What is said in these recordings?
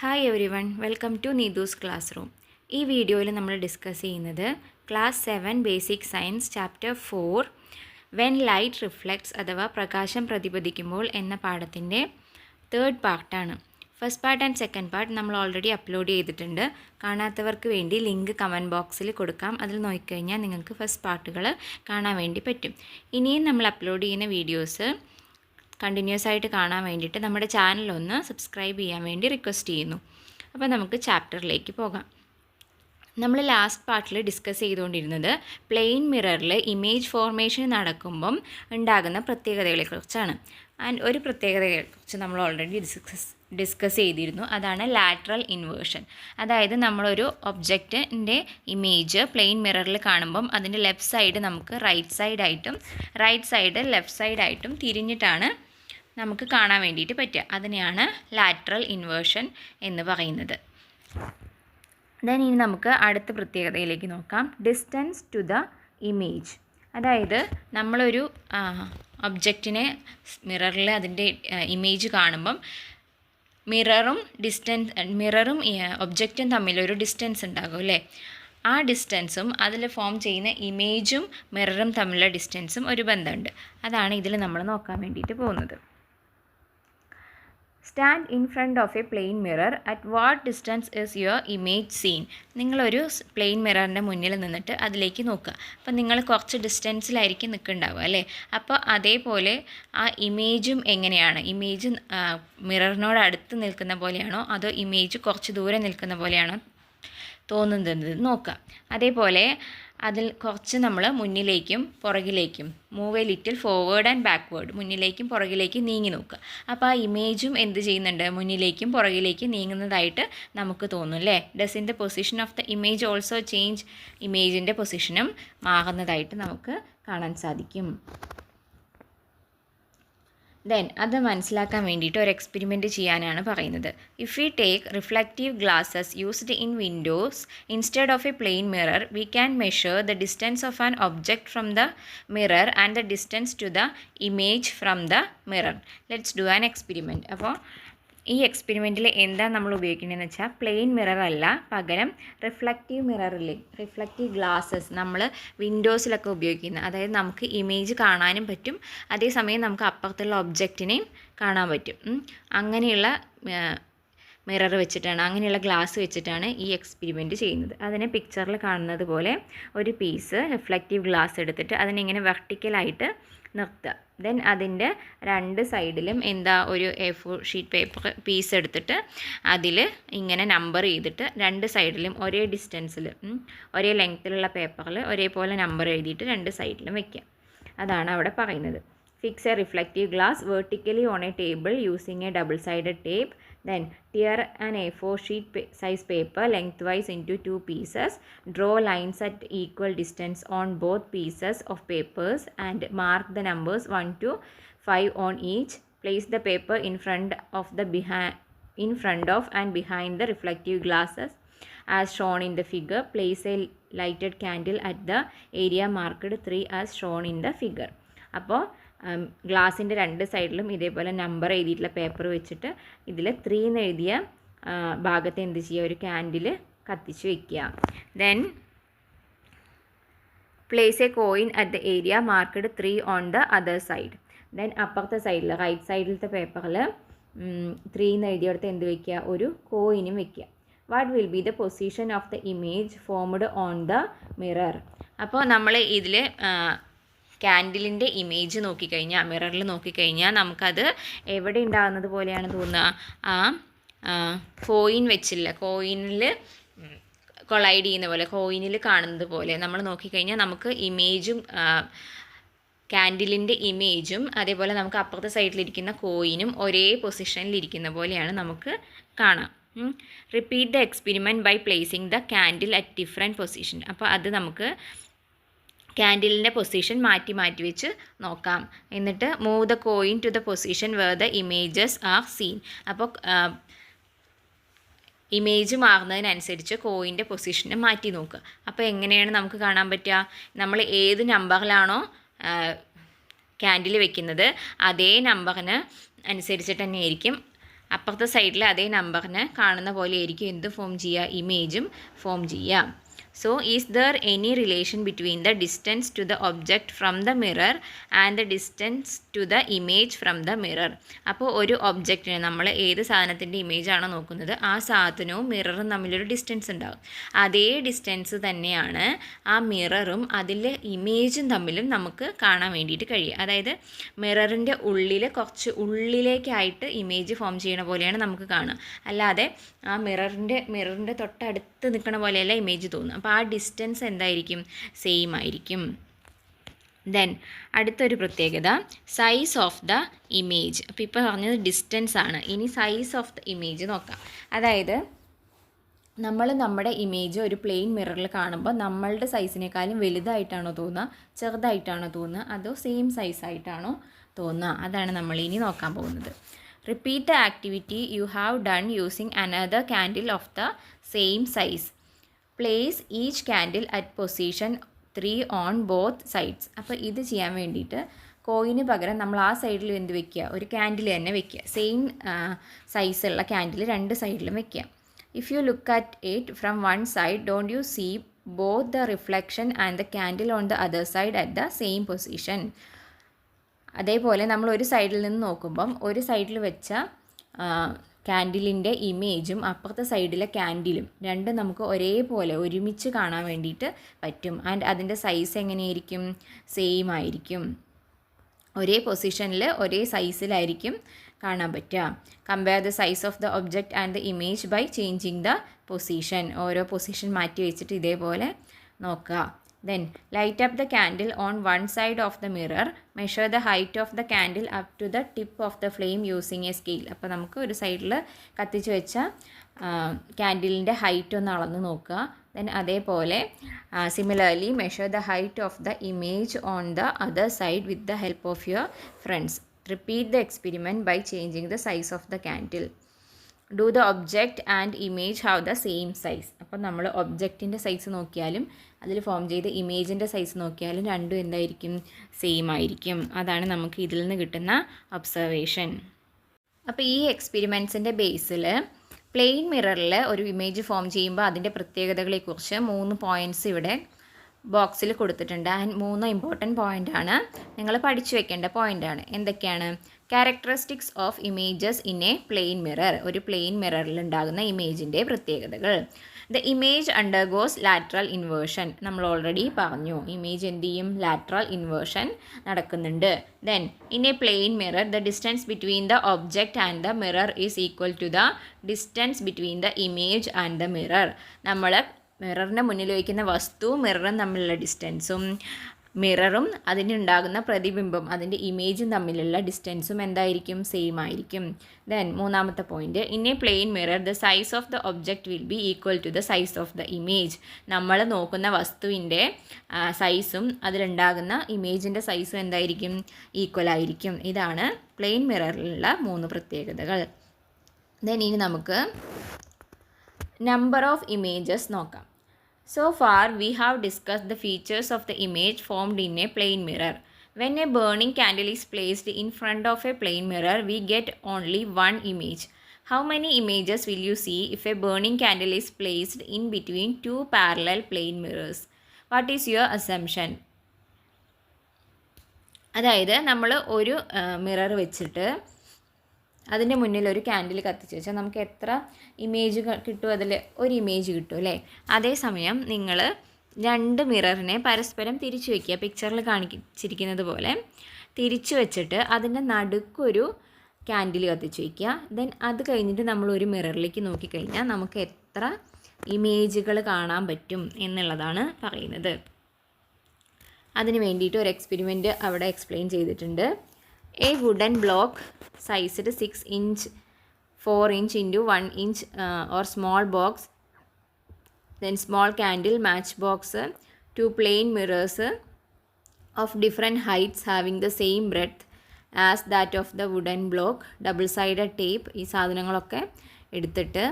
Hi everyone, welcome to Neethu's classroom. ഈ വീഡിയോയിൽ നമ്മൾ ഡിസ്കസ് ചെയ്യുന്നത് class 7 basic science chapter 4 when light reflects അഥവാ പ്രകാശം പ്രതിപദിക്കുമ്പോൾ എന്ന പാഠത്തിൻ്റെ തേർഡ് പാർട്ടാണ്. First part and second part നമ്മൾ ഓൾറെഡി അപ്ലോഡ് ചെയ്തിട്ടുണ്ട്. കാണാത്തവർക്ക് വേണ്ടി ലിങ്ക് കമൻറ്റ് ബോക്സിൽ കൊടുക്കാം. അതിൽ നോക്കിക്കഴിഞ്ഞാൽ നിങ്ങൾക്ക് ഫസ്റ്റ് പാർട്ടുകൾ കാണാൻ വേണ്ടി പറ്റും. ഇനിയും നമ്മൾ അപ്ലോഡ് ചെയ്യുന്ന വീഡിയോസ് കണ്ടിന്യൂസ് ആയിട്ട് കാണാൻ വേണ്ടിയിട്ട് നമ്മുടെ ചാനലൊന്ന് സബ്സ്ക്രൈബ് ചെയ്യാൻ വേണ്ടി റിക്വസ്റ്റ് ചെയ്യുന്നു. അപ്പോൾ നമുക്ക് ചാപ്റ്ററിലേക്ക് പോകാം. നമ്മൾ ലാസ്റ്റ് പാർട്ടിൽ ഡിസ്കസ് ചെയ്തുകൊണ്ടിരുന്നത് പ്ലെയിൻ മിററിൽ ഇമേജ് ഫോർമേഷൻ നടക്കുമ്പം ഉണ്ടാകുന്ന പ്രത്യേകതകളെക്കുറിച്ചാണ്. ആൻഡ് ഒരു പ്രത്യേകതയെക്കുറിച്ച് നമ്മൾ ഓൾറെഡി ഡിസ്കസ് ചെയ്തിരുന്നു. അതാണ് ലാറ്ററൽ ഇൻവേർഷൻ. അതായത് നമ്മളൊരു ഒബ്ജക്റ്റിൻ്റെ ഇമേജ് പ്ലെയിൻ മിററിൽ കാണുമ്പം അതിൻ്റെ ലെഫ്റ്റ് സൈഡ് നമുക്ക് റൈറ്റ് സൈഡായിട്ടും റൈറ്റ് സൈഡ് ലെഫ്റ്റ് സൈഡായിട്ടും തിരിഞ്ഞിട്ടാണ് നമുക്ക് കാണാൻ വേണ്ടിയിട്ട് പറ്റുക. അതിനെയാണ് ലാറ്ററൽ ഇൻവേർഷൻ എന്ന് പറയുന്നത്. ദെൻ ഇനി നമുക്ക് അടുത്ത പ്രത്യേകതയിലേക്ക് നോക്കാം. Distance to the image. അതായത് നമ്മളൊരു ഒബ്ജക്റ്റിനെ മിററിൽ അതിൻ്റെ ഇമേജ് കാണുമ്പം മിററും ഒബ്ജക്റ്റും തമ്മിലൊരു ഡിസ്റ്റൻസ് ഉണ്ടാകും അല്ലേ? ആ ഡിസ്റ്റൻസും അതിൽ ഫോം ചെയ്യുന്ന ഇമേജും മിററും തമ്മിലുള്ള ഡിസ്റ്റൻസും ഒരു ബന്ധമുണ്ട്. അതാണ് ഇതിൽ നമ്മൾ നോക്കാൻ വേണ്ടിയിട്ട് പോകുന്നത്. Stand in front of a plane mirror. At what distance is your image seen? നിങ്ങളൊരു പ്ലെയിൻ മിററിൻ്റെ മുന്നിൽ നിന്നിട്ട് അതിലേക്ക് നോക്കുക. അപ്പോൾ നിങ്ങൾ കുറച്ച് ഡിസ്റ്റൻസിലായിരിക്കും നിൽക്കുന്നുണ്ടാവുക അല്ലേ? അപ്പോൾ അതേപോലെ ആ ഇമേജും എങ്ങനെയാണ്? ഇമേജ് മിററിനോട് അടുത്ത് നിൽക്കുന്ന പോലെയാണോ അതോ ഇമേജ് കുറച്ച് ദൂരെ നിൽക്കുന്ന പോലെയാണോ തോന്നുന്നത് നോക്കുക. അതേപോലെ അതിൽ കുറച്ച് നമ്മൾ മുന്നിലേക്കും പുറകിലേക്കും move a little forward and backward, മുന്നിലേക്കും പുറകിലേക്കും നീങ്ങി നോക്കുക. അപ്പോൾ ആ ഇമേജും എന്ത് ചെയ്യുന്നുണ്ട്? മുന്നിലേക്കും പുറകിലേക്കും നീങ്ങുന്നതായിട്ട് നമുക്ക് തോന്നും അല്ലേ? Does in the position of the image also change? ഇമേജിൻ്റെ പൊസിഷനും മാറുന്നതായിട്ട് നമുക്ക് കാണാൻ സാധിക്കും. ദെൻ അത് മനസ്സിലാക്കാൻ വേണ്ടിയിട്ട് ഒരു എക്സ്പെരിമെൻറ്റ് ചെയ്യാനാണ് പറയുന്നത്. If we take reflective glasses used in windows instead of a plane mirror we can measure the distance of an object from the mirror and the distance to the image from the mirror. Let's do an experiment. അപ്പോൾ ഈ എക്സ്പെരിമെൻറ്റിൽ എന്താ നമ്മൾ ഉപയോഗിക്കുന്നതെന്ന് വെച്ചാൽ plain mirror അല്ല, പകരം reflective മിററില്ലേ, reflective glasses നമ്മൾ വിൻഡോസിലൊക്കെ ഉപയോഗിക്കുന്നത്. അതായത് നമുക്ക് ഇമേജ് കാണാനും പറ്റും, അതേസമയം നമുക്ക് അപ്പുറത്തുള്ള ഒബ്ജക്റ്റിനെയും കാണാൻ പറ്റും. അങ്ങനെയുള്ള മിറർ വെച്ചിട്ടാണ്, അങ്ങനെയുള്ള ഗ്ലാസ് വെച്ചിട്ടാണ് ഈ എക്സ്പെരിമെൻറ്റ് ചെയ്യുന്നത്. അതിനെ പിക്ചറിൽ കാണുന്നത് പോലെ ഒരു പീസ് റിഫ്ലക്റ്റീവ് ഗ്ലാസ് എടുത്തിട്ട് അതിനിങ്ങനെ വെർട്ടിക്കലായിട്ട് നിർത്തുക. ദെൻ അതിൻ്റെ രണ്ട് സൈഡിലും ഒരു A4 ഷീറ്റ് പേപ്പർ പീസ് എടുത്തിട്ട് അതിൽ ഇങ്ങനെ നമ്പർ ചെയ്തിട്ട് രണ്ട് സൈഡിലും ഒരേ ഡിസ്റ്റൻസിൽ ഒരേ ലെങ്ത്തിലുള്ള പേപ്പറിൽ ഒരേപോലെ നമ്പർ എഴുതിയിട്ട് രണ്ട് സൈഡിലും വയ്ക്കുക. അതാണ് അവിടെ പറയുന്നത്. Fix a reflective glass vertically on a table using a double-sided tape. Then tear an A4 sheet size paper lengthwise into two pieces. Draw lines at equal distance on both pieces of papers and mark the numbers 1 to 5 on each. Place the paper in front of and behind the reflective glasses as shown in the figure. Place a lighted candle at the area marked 3 as shown in the figure. അപ്പോൾ ഗ്ലാസിൻ്റെ രണ്ട് സൈഡിലും ഇതേപോലെ number എഴുതിയിട്ടുള്ള paper വെച്ചിട്ട് ഇതിൽ 3 എന്ന് എഴുതിയ ഭാഗത്ത് എന്ത് ചെയ്യുക? ഒരു ക്യാൻഡിൽ കത്തിച്ച് വയ്ക്കുക. Then place A coin at the area marked 3 on the other side. Then അപ്പുറത്തെ സൈഡിൽ റൈറ്റ് സൈഡിലത്തെ പേപ്പറിൽ 3 എന്ന് എഴുതിയെടുത്ത് എന്ത് വയ്ക്കുക? ഒരു കോയിനും വയ്ക്കുക. What will be the position of the image formed on the mirror? അപ്പോൾ നമ്മൾ ഇതിൽ ക്യാൻഡിലിൻ്റെ ഇമേജ് നോക്കിക്കഴിഞ്ഞാൽ, മിററിൽ നോക്കിക്കഴിഞ്ഞാൽ നമുക്കത് എവിടെ ഉണ്ടാകുന്നത് പോലെയാണ് തോന്നുക? കോയിൻ വെച്ചില്ല, കോയിനിൽ കൊളൈഡ് ചെയ്യുന്ന പോലെ, കോയിനിൽ കാണുന്നത് പോലെ നമ്മൾ നോക്കിക്കഴിഞ്ഞാൽ നമുക്ക് ഇമേജും ക്യാൻഡിലിൻ്റെ ഇമേജും അതേപോലെ നമുക്ക് അപ്പുറത്തെ സൈഡിലിരിക്കുന്ന കോയിനും ഒരേ പൊസിഷനിലിരിക്കുന്ന പോലെയാണ് നമുക്ക് കാണാം. Repeat the experiment by placing the candle at different position. അപ്പോൾ അത് നമുക്ക് ക്യാൻഡിലിൻ്റെ പൊസിഷൻ മാറ്റി വെച്ച് നോക്കാം. എന്നിട്ട് move the coin to the position where the images are seen. അപ്പോൾ ഇമേജ് മാറുന്നതിനനുസരിച്ച് കോയിൻ്റെ പൊസിഷനെ മാറ്റി നോക്കുക. അപ്പോൾ എങ്ങനെയാണ് നമുക്ക് കാണാൻ പറ്റുക? നമ്മൾ ഏത് നമ്പറിലാണോ ക്യാൻഡിൽ വെക്കുന്നത് അതേ നമ്പറിന് അനുസരിച്ചിട്ട് തന്നെയായിരിക്കും അപ്പുറത്തെ സൈഡിൽ അതേ നമ്പറിന് കാണുന്ന പോലെ ആയിരിക്കും എന്ത് ഫോം ചെയ്യുക, ഇമേജും ഫോം ചെയ്യുക. So, is there any relation between the distance to the object from the mirror and the distance to the image from the mirror? അപ്പോൾ ഒരു ഒബ്ജക്റ്റിന് നമ്മൾ ഏത് സാധനത്തിൻ്റെ ഇമേജാണോ നോക്കുന്നത് ആ സാധനവും മിററും തമ്മിലൊരു ഡിസ്റ്റൻസ് ഉണ്ടാകും. അതേ ഡിസ്റ്റൻസ് തന്നെയാണ് ആ മിററും അതിലെ ഇമേജും തമ്മിലും നമുക്ക് കാണാൻ വേണ്ടിയിട്ട് കഴിയുക. അതായത് മിററിൻ്റെ ഉള്ളിൽ കുറച്ച് ഉള്ളിലേക്കായിട്ട് ഇമേജ് ഫോം ചെയ്യണ പോലെയാണ് നമുക്ക് കാണുക. അല്ലാതെ ആ മിററിൻ്റെ തൊട്ടടുത്ത് നിൽക്കണ പോലെയല്ല ഇമേജ് തോന്നുക. അപ്പോൾ ആ ഡിസ്റ്റൻസ് എന്തായിരിക്കും, സെയിം ആയിരിക്കും. ദെൻ അടുത്തൊരു പ്രത്യേകത സൈസ് ഓഫ് ദ ഇമേജ്. അപ്പോൾ ഇപ്പോൾ പറഞ്ഞത് ഡിസ്റ്റൻസ് ആണ്. ഇനി സൈസ് ഓഫ് ദ ഇമേജ് നോക്കാം. അതായത് നമ്മൾ നമ്മുടെ ഇമേജ് ഒരു പ്ലെയിൻ മിററിൽ കാണുമ്പോൾ നമ്മളുടെ സൈസിനേക്കാളും വലുതായിട്ടാണോ തോന്നുക, ചെറുതായിട്ടാണോ തോന്നുക, അതോ സെയിം സൈസായിട്ടാണോ തോന്നുക, അതാണ് നമ്മൾ ഇനി നോക്കാൻ പോകുന്നത്. Repeat the activity you have done using another candle of the same size. Place each candle at position 3 on both sides. അപ്പോൾ ഇത് ചെയ്യാൻ വേണ്ടിയിട്ട് കോയിന് പകരം നമ്മൾ ആ സൈഡിൽ എന്ത് വെക്കുക, ഒരു ക്യാൻഡിൽ തന്നെ വെക്കുക. സെയിം സൈസുള്ള ക്യാൻഡിൽ രണ്ട് സൈഡിലും വെക്കുക. If you look at it from one side don't you see both the reflection and the candle on the other side at the same position. അതേപോലെ നമ്മൾ ഒരു സൈഡിൽ നിന്ന് നോക്കുമ്പം ഒരു സൈഡിൽ വെച്ച ക്യാൻഡിലിൻ്റെ ഇമേജും അപ്പുറത്തെ സൈഡിലെ ക്യാൻഡിലും രണ്ടും നമുക്ക് ഒരേപോലെ ഒരുമിച്ച് കാണാൻ വേണ്ടിയിട്ട് പറ്റും. ആൻഡ് അതിൻ്റെ സൈസ് എങ്ങനെയായിരിക്കും, സെയിം ആയിരിക്കും. ഒരേ പൊസിഷനിൽ ഒരേ സൈസിലായിരിക്കും കാണാൻ പറ്റുക. Compare the size of the object and the image by changing the position. ഓരോ പൊസിഷൻ മാറ്റി വെച്ചിട്ട് ഇതേപോലെ നോക്കുക. Then light up the candle on one side of the mirror. Measure the height of the candle up to the tip of the flame using a scale. അപ്പോൾ നമുക്ക് ഒരു സൈഡിൽ കത്തിച്ച് വെച്ച ക്യാൻഡിലിൻ്റെ ഹൈറ്റ് ഒന്ന് അളന്ന് നോക്കുക. ദെൻ അതേപോലെ similarly measure the height of the image on the other side with the help of your friends. Repeat the experiment by changing the size of the candle. Do the object and image have the same size. അപ്പം നമ്മൾ ഒബ്ജക്റ്റിൻ്റെ size നോക്കിയാലും അതിൽ form ചെയ്ത ഇമേജിൻ്റെ size നോക്കിയാലും രണ്ടും എന്തായിരിക്കും, same ആയിരിക്കും. അതാണ് നമുക്ക് ഇതിൽ നിന്ന് കിട്ടുന്ന ഒബ്സർവേഷൻ. അപ്പോൾ ഈ എക്സ്പെരിമെൻറ്റ്സിൻ്റെ ബേസിൽ പ്ലെയിൻ മിററിൽ ഒരു ഇമേജ് ഫോം ചെയ്യുമ്പോൾ അതിൻ്റെ പ്രത്യേകതകളെക്കുറിച്ച് 3 പോയിൻറ്റ്സ് ഇവിടെ ബോക്സിൽ കൊടുത്തിട്ടുണ്ട്. ആൻഡ് 3 ഇമ്പോർട്ടൻറ്റ് പോയിൻ്റാണ്, നിങ്ങൾ പഠിച്ചു വെക്കേണ്ട പോയിൻ്റാണ്. എന്തൊക്കെയാണ്? Characteristics of images in a plane mirror. ഒരു പ്ലെയിൻ മിററിൽ ഉണ്ടാകുന്ന ഇമേജിൻ്റെ പ്രത്യേകതകൾ. The image undergoes lateral inversion. നമ്മൾ ഓൾറെഡി പറഞ്ഞു, ഇമേജ് എന്ത് ചെയ്യും, ലാറ്ററൽ ഇൻവേർഷൻ നടക്കുന്നുണ്ട്. Then in a plane mirror the distance between the object and the mirror is equal to the distance between the image and the mirror. നമ്മൾ മിററിൻ്റെ മുന്നിൽ വയ്ക്കുന്ന വസ്തുവും മിററും തമ്മിലുള്ള ഡിസ്റ്റൻസും മിററും അതിനുണ്ടാകുന്ന പ്രതിബിംബം അതിൻ്റെ ഇമേജും തമ്മിലുള്ള ഡിസ്റ്റൻസും എന്തായിരിക്കും, സെയിം ആയിരിക്കും. ദെൻ മൂന്നാമത്തെ point, in a plane mirror the size of the object will be equal to the size of the image. നമ്മൾ നോക്കുന്ന വസ്തുവിൻ്റെ സൈസും അതിലുണ്ടാകുന്ന ഇമേജിൻ്റെ സൈസും എന്തായിരിക്കും, ഈക്വൽ ആയിരിക്കും. ഇതാണ് പ്ലെയിൻ മിററിലുള്ള 3 പ്രത്യേകതകൾ. ദെൻ ഇനി നമുക്ക് നമ്പർ ഓഫ് ഇമേജസ് നോക്കാം. So far we have discussed the features of the image formed in a plane mirror. When a burning candle is placed in front of a plane mirror, we get only one image. How many images will you see if a burning candle is placed in between 2 parallel plane mirrors? What is your assumption? അതായത് നമ്മൾ ഒരു mirror വെച്ചിട്ട് അതിൻ്റെ മുന്നിൽ ഒരു candle കത്തിച്ച് വെച്ചാൽ നമുക്ക് എത്ര ഇമേജ് കിട്ടും, അതിൽ ഒരു ഇമേജ് കിട്ടും അല്ലേ. അതേസമയം നിങ്ങൾ 2 മിററിനെ പരസ്പരം തിരിച്ചു വയ്ക്കുക, പിക്ചറിൽ കാണിച്ചിരിക്കുന്നത് പോലെ തിരിച്ചു വെച്ചിട്ട് അതിൻ്റെ നടുക്കൊരു ക്യാൻഡിൽ കത്തിച്ച് വയ്ക്കുക. ദെൻ അത് കഴിഞ്ഞിട്ട് നമ്മൾ ഒരു മിററിലേക്ക് നോക്കിക്കഴിഞ്ഞാൽ നമുക്ക് എത്ര ഇമേജുകൾ കാണാൻ പറ്റും എന്നുള്ളതാണ് പറയുന്നത്. അതിന് വേണ്ടിയിട്ട് ഒരു എക്സ്പെരിമെൻറ്റ് അവിടെ എക്സ്പ്ലെയിൻ ചെയ്തിട്ടുണ്ട്. A wooden block sized 6 inch 4 inch into 1 inch or small box, then small candle, matchbox, 2 plain mirrors of different heights having the same breadth as that of the wooden block, double sided tape. ഈ സാധനങ്ങളൊക്കെ എടുത്തിട്ട്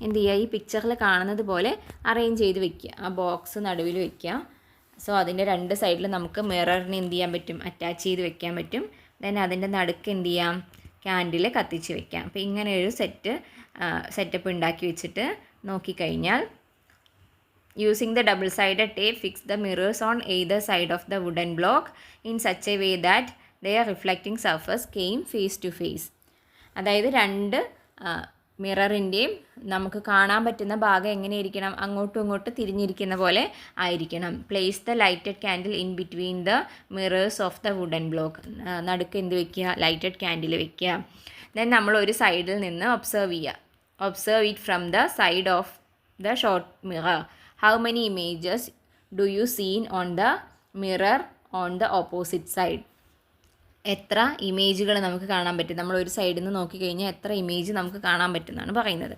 എന്ത് ചെയ്യുക, ഈ പിക്ചറിൽ കാണുന്നത് പോലെ arrange ചെയ്ത് വെക്കുക. ആ ബോക്സ് നടുവിൽ വെക്കുക. സോ അതിൻ്റെ 2 സൈഡിൽ നമുക്ക് മിററിന് എന്ത് ചെയ്യാൻ പറ്റും, അറ്റാച്ച് ചെയ്ത് വെക്കാൻ പറ്റും. ദെൻ അതിൻ്റെ നടുക്ക് എന്ത് ചെയ്യാം, ക്യാൻഡിൽ കത്തിച്ച് വെക്കാം. അപ്പോൾ ഇങ്ങനെ ഒരു സെറ്റപ്പ് ഉണ്ടാക്കി വെച്ചിട്ട് നോക്കിക്കഴിഞ്ഞാൽ using the double-sided tape, fix the mirrors on either side of the wooden block in such a way that their reflecting surface came face to face. അതായത് രണ്ട് മിററിൻ്റെയും നമുക്ക് കാണാൻ പറ്റുന്ന ഭാഗം എങ്ങനെയിരിക്കണം, അങ്ങോട്ടും ഇങ്ങോട്ടും തിരിഞ്ഞിരിക്കുന്ന പോലെ ആയിരിക്കണം. Place the lighted candle in between the mirrors of the wooden block. നടുക്ക് എന്ത് വെക്കുക, ലൈറ്റഡ് ക്യാൻഡിൽ വെക്കുക. ദെൻ നമ്മൾ ഒരു സൈഡിൽ നിന്ന് observe it from the side of the short mirror. How many images do you see on the mirror on the opposite side? എത്ര ഇമേജുകൾ നമുക്ക് കാണാൻ പറ്റും, നമ്മൾ ഒരു സൈഡിൽ നിന്ന് നോക്കിക്കഴിഞ്ഞാൽ എത്ര ഇമേജ് നമുക്ക് കാണാൻ പറ്റുമെന്നാണ് പറയുന്നത്.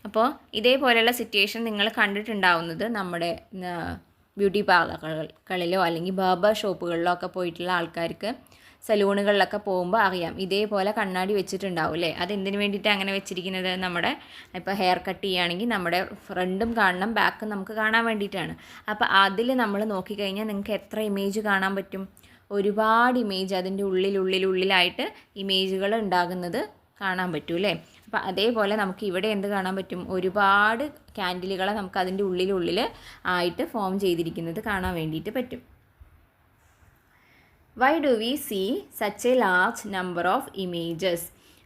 അപ്പോൾ ഇതേപോലെയുള്ള സിറ്റുവേഷൻ നിങ്ങൾ കണ്ടിട്ടുണ്ടാവുന്നത് നമ്മുടെ ബ്യൂട്ടി പാർലറുകളിലോ അല്ലെങ്കിൽ ബാർബർ ഷോപ്പുകളിലോ ഒക്കെ പോയിട്ടുള്ള ആൾക്കാർക്ക് സലൂണുകളിലൊക്കെ പോകുമ്പോൾ അറിയാം. ഇതേപോലെ കണ്ണാടി വെച്ചിട്ടുണ്ടാവും അല്ലേ. അതെന്തിനു വേണ്ടിയിട്ടാണ് അങ്ങനെ വെച്ചിരിക്കുന്നത്, നമ്മുടെ ഇപ്പോൾ ഹെയർ കട്ട് ചെയ്യുകയാണെങ്കിൽ നമ്മുടെ ഫ്രണ്ടും കാണണം ബാക്കും നമുക്ക് കാണാൻ വേണ്ടിയിട്ടാണ്. അപ്പോൾ അതിൽ നമ്മൾ നോക്കിക്കഴിഞ്ഞാൽ നിങ്ങൾക്ക് എത്ര ഇമേജ് കാണാൻ പറ്റും, ഒരുപാട് ഇമേജ് അതിൻ്റെ ഉള്ളിലായിട്ട് ഇമേജുകൾ ഉണ്ടാകുന്നത് കാണാൻ പറ്റും അല്ലേ. അപ്പോൾ അതേപോലെ നമുക്ക് ഇവിടെ എന്ത് കാണാൻ പറ്റും, ഒരുപാട് ക്യാൻഡിലുകളെ നമുക്ക് അതിൻ്റെ ഉള്ളിൽ ആയിട്ട് ഫോം ചെയ്തിരിക്കുന്നത് കാണാൻ വേണ്ടിയിട്ട് പറ്റും. Why do we see such a large number of images?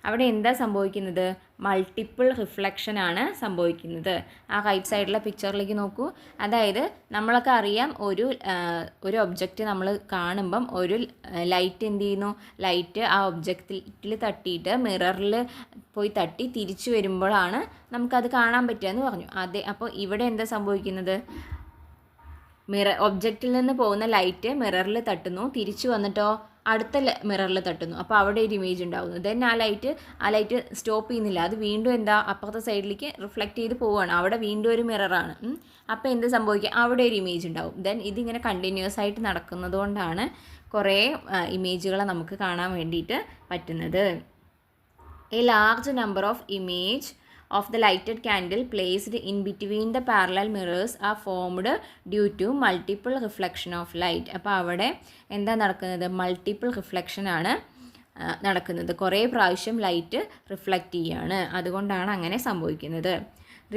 അവിടെ എന്താ സംഭവിക്കുന്നത്, മൾട്ടിപ്പിൾ റിഫ്ലക്ഷൻ ആണ് സംഭവിക്കുന്നത്. ആ റൈറ്റ് സൈഡിലെ പിക്ചറിലേക്ക് നോക്കൂ. അതായത് നമ്മളൊക്കെ അറിയാം, ഒരു ഒബ്ജക്റ്റ് നമ്മൾ കാണുമ്പം ഒരു ലൈറ്റ് എന്ത് ചെയ്യുന്നു, ലൈറ്റ് ആ ഒബ്ജക്റ്റിൽ തട്ടിയിട്ട് മിററിൽ പോയി തട്ടി തിരിച്ചു വരുമ്പോഴാണ് നമുക്കത് കാണാൻ പറ്റുക എന്ന് പറഞ്ഞു. അപ്പോൾ ഇവിടെ എന്താ സംഭവിക്കുന്നത്, ഒബ്ജക്റ്റിൽ നിന്ന് പോകുന്ന ലൈറ്റ് മിററിൽ തട്ടുന്നു, തിരിച്ചു വന്നിട്ടോ അടുത്ത മിററിൽ തട്ടുന്നു. അപ്പോൾ അവിടെ ഒരു ഇമേജ് ഉണ്ടാകുന്നു. ദെൻ ആ ലൈറ്റ് സ്റ്റോപ്പ് ചെയ്യുന്നില്ല, അത് വീണ്ടും എന്താ അപ്പുറത്തെ സൈഡിലേക്ക് റിഫ്ലക്റ്റ് ചെയ്ത് പോവുകയാണ്. അവിടെ വീണ്ടും ഒരു മിററാണ്. അപ്പോൾ എന്ത് സംഭവിക്കുക, അവിടെ ഒരു ഇമേജ് ഉണ്ടാവും. ദെൻ ഇതിങ്ങനെ കണ്ടിന്യൂസ് ആയിട്ട് നടക്കുന്നത് കൊണ്ടാണ് കുറേ ഇമേജുകളെ നമുക്ക് കാണാൻ വേണ്ടിയിട്ട് പറ്റുന്നത്. A large number of image of the lighted candle placed in between the parallel mirrors are formed due to multiple reflection of light. അപ്പോൾ അവിടെ എന്താ നടക്കുന്നത്, മൾട്ടിപ്പിൾ റിഫ്ലക്ഷൻ ആണ് നടക്കുന്നത്. കുറേ പ്രാവശ്യം ലൈറ്റ് റിഫ്ലക്റ്റ് ചെയ്യുകയാണ്, അതുകൊണ്ടാണ് അങ്ങനെ സംഭവിക്കുന്നത്.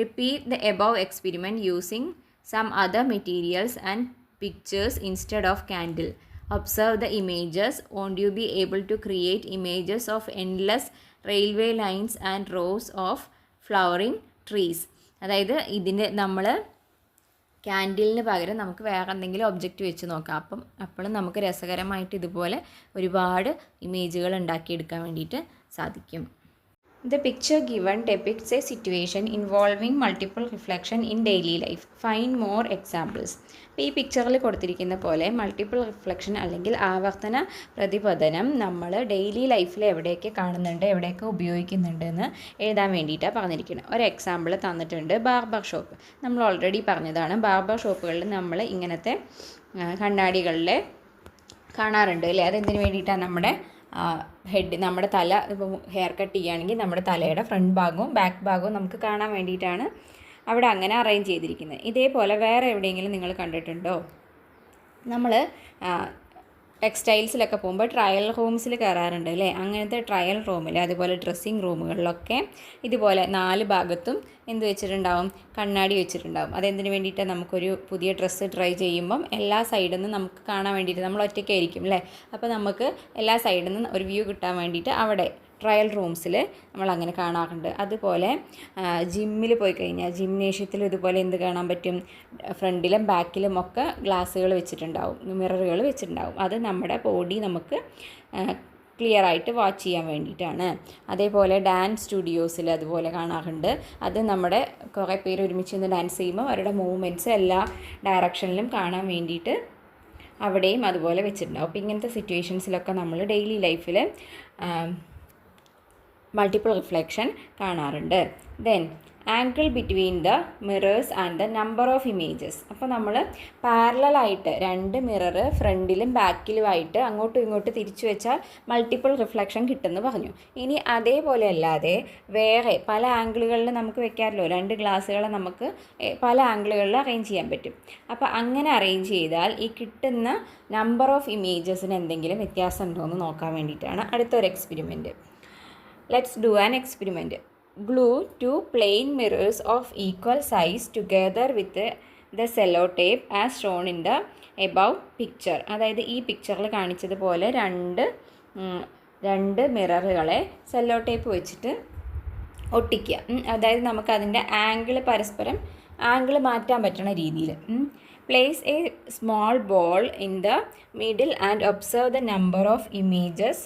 Repeat the above experiment using some other materials and pictures instead of candle. Observe the images. Won't you be able to create images of endless railway lines and rows of flowering trees. അതായത് ഇതിൻ്റെ നമ്മൾ ക്യാൻഡിലിന് പകരം നമുക്ക് വേറെ എന്തെങ്കിലും object വെച്ച് നോക്കാം. അപ്പോഴും നമുക്ക് രസകരമായിട്ട് ഇതുപോലെ ഒരുപാട് ഇമേജുകൾ ഉണ്ടാക്കിയെടുക്കാൻ വേണ്ടിയിട്ട് സാധിക്കും. The picture given depicts a situation involving multiple reflection in daily life. Find more examples. അപ്പോൾ ഈ പിക്ചറിൽ കൊടുത്തിരിക്കുന്ന പോലെ മൾട്ടിപ്പിൾ റിഫ്ലക്ഷൻ അല്ലെങ്കിൽ ആവർത്തന പ്രതിപതനം നമ്മൾ ഡെയിലി ലൈഫിൽ എവിടെയൊക്കെ കാണുന്നുണ്ട്, എവിടെയൊക്കെ ഉപയോഗിക്കുന്നുണ്ട് എന്ന് എഴുതാൻ വേണ്ടിയിട്ടാണ് പറഞ്ഞിരിക്കുന്നത്. ഒരു എക്സാമ്പിൾ തന്നിട്ടുണ്ട്, ബാർബർ ഷോപ്പ്. നമ്മൾ ഓൾറെഡി പറഞ്ഞതാണ്, ബാർബർ ഷോപ്പുകളിൽ നമ്മൾ ഇങ്ങനത്തെ കണ്ണാടികളിൽ കാണാറുണ്ട് അല്ലേ. അതെന്തിനു വേണ്ടിയിട്ടാണ്, നമ്മുടെ തല ഇപ്പോൾ ഹെയർ കട്ട് ചെയ്യുകയാണെങ്കിൽ നമ്മുടെ തലയുടെ ഫ്രണ്ട് ഭാഗവും ബാക്ക് ഭാഗവും നമുക്ക് കാണാൻ വേണ്ടിയിട്ടാണ് അവിടെ അങ്ങനെ അറേഞ്ച് ചെയ്തിരിക്കുന്നത്. ഇതേപോലെ വേറെ എവിടെയെങ്കിലും നിങ്ങൾ കണ്ടിട്ടുണ്ടോ, നമ്മൾ ടെക്സ്റ്റൈൽസിലൊക്കെ പോകുമ്പോൾ ട്രയൽ റൂംസിൽ കയറാറുണ്ട് അല്ലേ. അങ്ങനത്തെ ട്രയൽ റൂമിൽ അതുപോലെ ഡ്രസ്സിങ് റൂമുകളിലൊക്കെ ഇതുപോലെ 4 ഭാഗത്തും എന്ത് വെച്ചിട്ടുണ്ടാവും, കണ്ണാടി വെച്ചിട്ടുണ്ടാവും. അതെന്തിനു വേണ്ടിയിട്ടാണ്, നമുക്കൊരു പുതിയ ഡ്രസ്സ് ട്രൈ ചെയ്യുമ്പം എല്ലാ സൈഡിൽ നിന്നും നമുക്ക് കാണാൻ വേണ്ടിയിട്ട്, നമ്മൾ ഒറ്റയ്ക്കായിരിക്കും അല്ലേ, അപ്പോൾ നമുക്ക് എല്ലാ സൈഡിൽ നിന്നും ഒരു വ്യൂ കിട്ടാൻ വേണ്ടിയിട്ട് അവിടെ ട്രയൽ റൂംസിൽ നമ്മൾ അങ്ങനെ കാണാറുണ്ട്. അതുപോലെ ജിമ്മിൽ പോയി കഴിഞ്ഞാൽ ജിംനേഷ്യത്തിൽ ഇതുപോലെ എന്ത് കാണാൻ പറ്റും, ഫ്രണ്ടിലും ബാക്കിലും ഒക്കെ ഗ്ലാസ്സുകൾ വെച്ചിട്ടുണ്ടാവും, മിററുകൾ വെച്ചിട്ടുണ്ടാവും. അത് നമ്മുടെ ബോഡി നമുക്ക് ക്ലിയർ ആയിട്ട് വാച്ച് ചെയ്യാൻ വേണ്ടിയിട്ടാണ്. അതേപോലെ ഡാൻസ് സ്റ്റുഡിയോസിൽ അതുപോലെ കാണാറുണ്ട്. അത് നമ്മുടെ കുറേ പേര് ഒരുമിച്ച് നിന്ന് ഡാൻസ് ചെയ്യുമ്പോൾ അവരുടെ മൂവ്മെൻറ്റ്സ് എല്ലാ ഡയറക്ഷനിലും കാണാൻ വേണ്ടിയിട്ട് അവിടെയും അതുപോലെ വെച്ചിട്ടുണ്ടാവും. അപ്പോൾ ഇങ്ങനത്തെ സിറ്റുവേഷൻസിലൊക്കെ നമ്മൾ ഡെയിലി ലൈഫിൽ മൾട്ടിപ്പിൾ റിഫ്ലക്ഷൻ കാണാറുണ്ട്. Then angle between the mirrors and the number of images. അപ്പോൾ നമ്മൾ പാരലലായിട്ട് 2 മിറർ ഫ്രണ്ടിലും ബാക്കിലുമായിട്ട് അങ്ങോട്ടും ഇങ്ങോട്ടും തിരിച്ചു വെച്ചാൽ മൾട്ടിപ്പിൾ റിഫ്ലക്ഷൻ കിട്ടുമെന്ന് പറഞ്ഞു. ഇനി അതേപോലെ അല്ലാതെ വേറെ പല ആംഗിളുകളിൽ നമുക്ക് വെക്കാമല്ലോ, 2 ഗ്ലാസ്സുകളെ നമുക്ക് പല ആംഗിളുകളിൽ അറേഞ്ച് ചെയ്യാൻ പറ്റും. അപ്പോൾ അങ്ങനെ അറേഞ്ച് ചെയ്താൽ ഈ കിട്ടുന്ന നമ്പർ ഓഫ് ഇമേജസിന് എന്തെങ്കിലും വ്യത്യാസം ഉണ്ടോ എന്ന് നോക്കാൻ വേണ്ടിയിട്ടാണ് അടുത്തൊരു experiment. Let's do an experiment. Glue two plain mirrors of equal size together with the sellotape as shown in the above picture. അതായത് ഈ പിക്ചറിൽ കാണിച്ചതുപോലെ രണ്ട് മിററുകളെ സെല്ലോ ടേപ്പ് വെച്ചിട്ട് ഒട്ടിക്കുക. അതായത് നമുക്കതിൻ്റെ പരസ്പരം ആംഗിൾ മാറ്റാൻ പറ്റുന്ന രീതിയിൽ. Place a small ball in the middle and observe the number of images